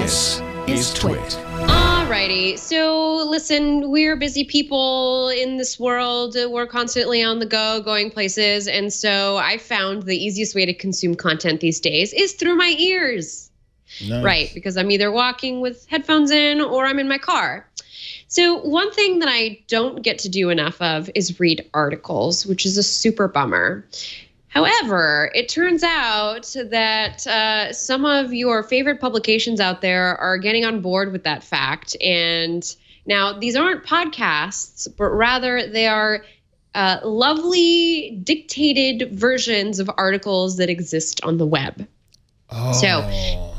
This is TWiT. Alrighty, so listen, we're busy people in this world. We're constantly on the go, going places. And so I found the easiest way to consume content these days is through my ears. Nice. Right, because I'm either walking with headphones in or I'm in my car. So one thing that I don't get to do enough of is read articles, which is a super bummer. However, it turns out that some of your favorite publications out there are getting on board with that fact. And now these aren't podcasts, but rather they are lovely dictated versions of articles that exist on the web. Oh. So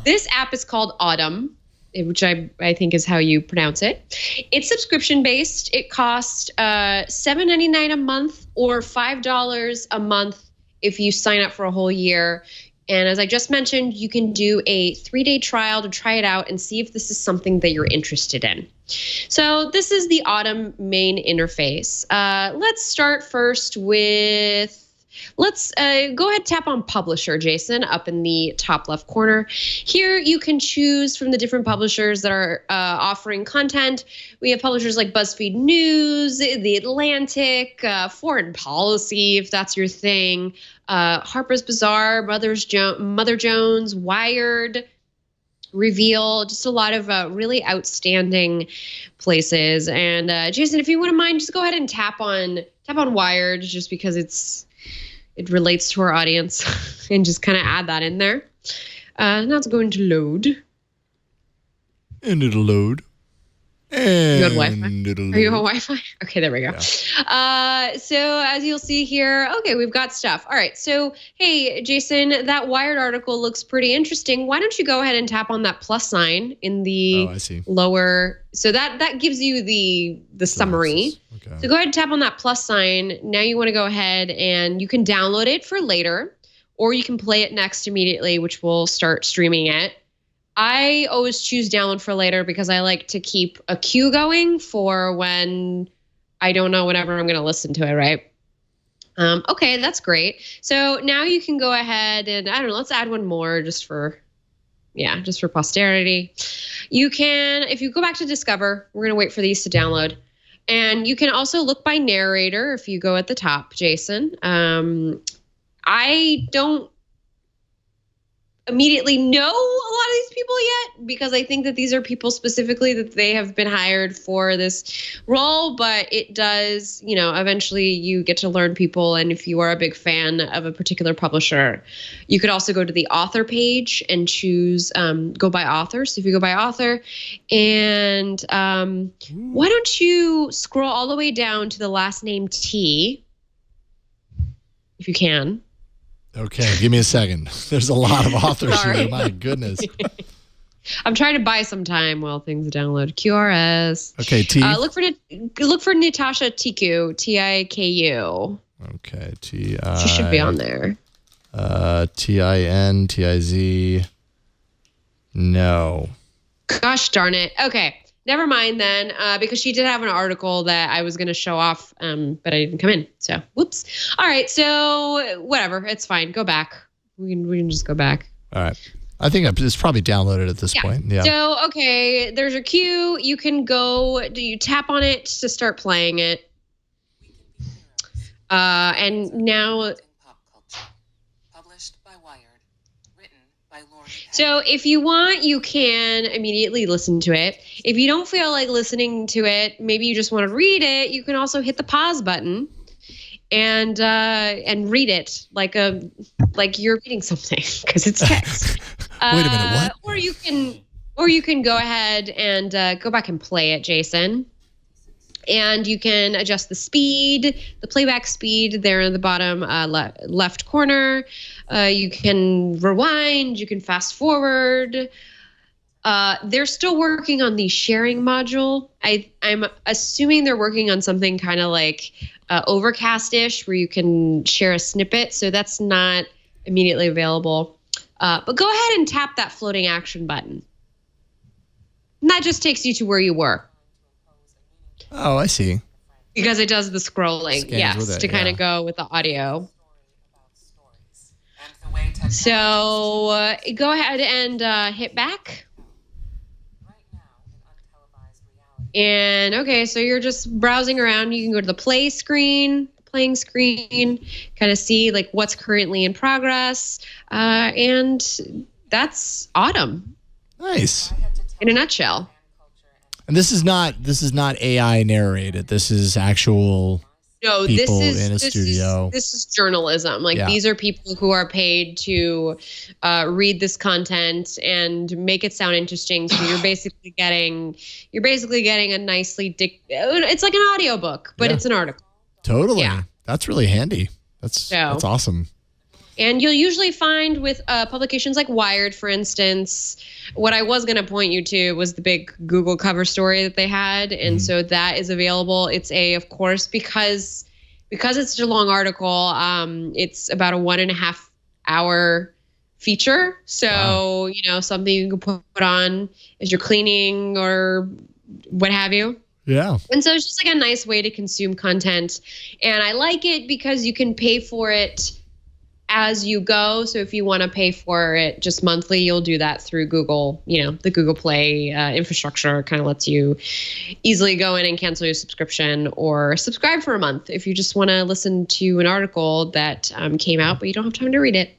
this app is called Audm, which I think is how you pronounce it. It's subscription based. It costs $7.99 a month or $5 a month if you sign up for a whole year. And as I just mentioned, you can do a 3-day trial to try it out and see if this is something that you're interested in. So this is the Audm main interface. Let's start first with, let's go ahead and tap on Publisher, Jason, up in the top left corner. Here you can choose from the different publishers that are offering content. We have publishers like BuzzFeed News, The Atlantic, Foreign Policy, if that's your thing, Harper's Bazaar, Mother Jones, Wired, Reveal, just a lot of really outstanding places. And Jason, if you wouldn't mind, just go ahead and tap on Wired, just because it relates to our audience, and just kind of add that in there. Now it's going to load. And it'll load. And you on Wi-Fi? It'll load. Are you on Wi-Fi? Okay, there we go. Yeah. So as you'll see here, okay, we've got stuff. All right, so hey, Jason, that Wired article looks pretty interesting. Why don't you go ahead and tap on that plus sign in the lower? So that gives you the summary. Okay. So go ahead and tap on that plus sign. Now you want to go ahead and you can download it for later, or you can play it next immediately, which will start streaming it. I always choose download for later because I like to keep a queue going for when I don't know whenever I'm going to listen to it, right? Okay, that's great. So now you can go ahead and, I don't know, let's add one more just for posterity. You can, if you go back to Discover, we're going to wait for these to download. And you can also look by narrator if you go at the top, Jason. I don't immediately know a lot of these people yet, because I think that these are people specifically that they have been hired for this role, but it does, eventually you get to learn people. And if you are a big fan of a particular publisher, you could also go to the author page and choose, go by author. So if you go by author and why don't you scroll all the way down to the last name T, if you can. Okay, give me a second. There's a lot of authors here. My goodness. I'm trying to buy some time while things download. QRS. Okay, T. Look for Natasha Tiku. Tiku. Okay, Ti. She should be on there. Tin, Tiz. No. Gosh darn it. Okay. Never mind then, because she did have an article that I was going to show off, but I didn't come in. So, whoops. All right. So, whatever. It's fine. Go back. We can just go back. All right. I think it's probably downloaded at this point. Yeah. So, okay. There's your queue. You can go. You tap on it to start playing it. And now. So if you want, you can immediately listen to it. If you don't feel like listening to it, maybe you just want to read it, you can also hit the pause button and read it like you're reading something, because it's text. Wait a minute, what? Or you can go ahead and go back and play it, Jason. And you can adjust the speed, the playback speed there in the bottom left corner. You can rewind, you can fast forward. They're still working on the sharing module. I'm assuming they're working on something kind of like Overcast-ish, where you can share a snippet. So that's not immediately available. But go ahead and tap that floating action button. And that just takes you to where you were. Oh, I see. Because it does the scrolling, yes, to kind of go with the audio. So go ahead and hit back. And okay, so you're just browsing around. You can go to the playing screen, kind of see like what's currently in progress. And that's Audm. Nice. In a nutshell. And this is not AI narrated. This is actual people in a studio. This is journalism. Like these are people who are paid to read this content and make it sound interesting. So you're basically getting a nicely it's like an audiobook, but it's an article. Totally. Yeah. That's really handy. That's awesome. And you'll usually find with publications like Wired, for instance, what I was going to point you to was the big Google cover story that they had. And so that is available. It's of course, because it's such a long article, it's about a 1.5 hour feature. So, something you can put on as you're cleaning or what have you. Yeah. And so it's just like a nice way to consume content. And I like it because you can pay for it as you go. So if you want to pay for it just monthly, you'll do that through Google. The Google Play infrastructure kind of lets you easily go in and cancel your subscription or subscribe for a month if you just want to listen to an article that came out, but you don't have time to read it.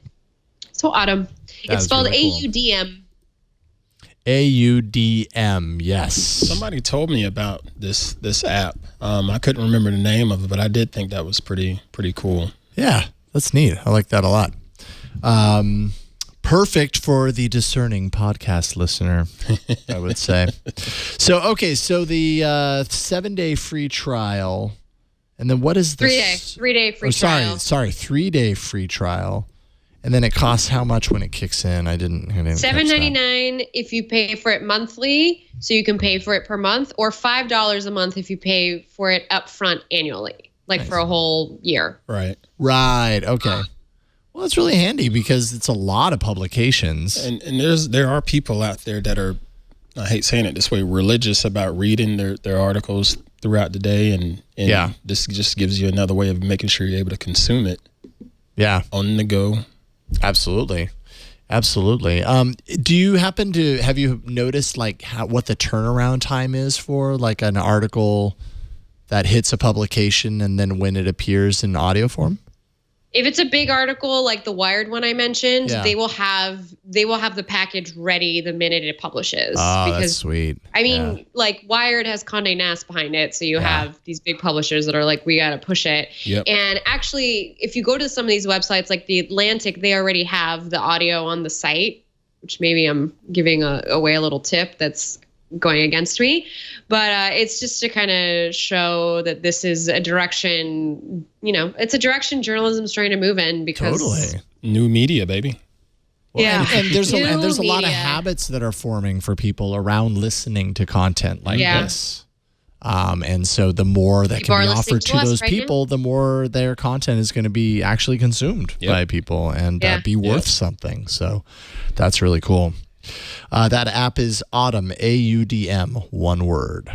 So Audm. It's spelled really cool. Audm. Audm, yes. Somebody told me about this app. I couldn't remember the name of it, but I did think that was pretty cool. Yeah. That's neat. I like that a lot. Perfect for the discerning podcast listener, I would say. So the 7-day free trial, and then what is this? 3-day free trial. Sorry, 3-day free trial, and then it costs how much when it kicks in? I didn't $7.99 if you pay for it monthly, so you can pay for it per month, or $5 a month if you pay for it upfront annually. For a whole year. Right. Okay. Well, it's really handy because it's a lot of publications. And there are people out there that are, I hate saying it this way, religious about reading their articles throughout the day. And this just gives you another way of making sure you're able to consume it. Yeah. On the go. Absolutely. Do you have you noticed what the turnaround time is for an article that hits a publication and then when it appears in audio form? If it's a big article like the Wired one I mentioned, they will have the package ready the minute it publishes. Oh, that's sweet. I mean, Wired has Condé Nast behind it, so you have these big publishers that are like, we got to push it. Yep. And actually, if you go to some of these websites like The Atlantic, they already have the audio on the site, which maybe I'm giving away a little tip that's going against me, but it's just to kind of show that this is a direction, it's a direction journalism's trying to move in because totally new media, baby. Well, and there's a lot of habits that are forming for people around listening to content like this. And so the more that can be offered to those people, the more their content is going to be actually consumed by people and be worth something. So that's really cool. That app is Audm, Audm, one word.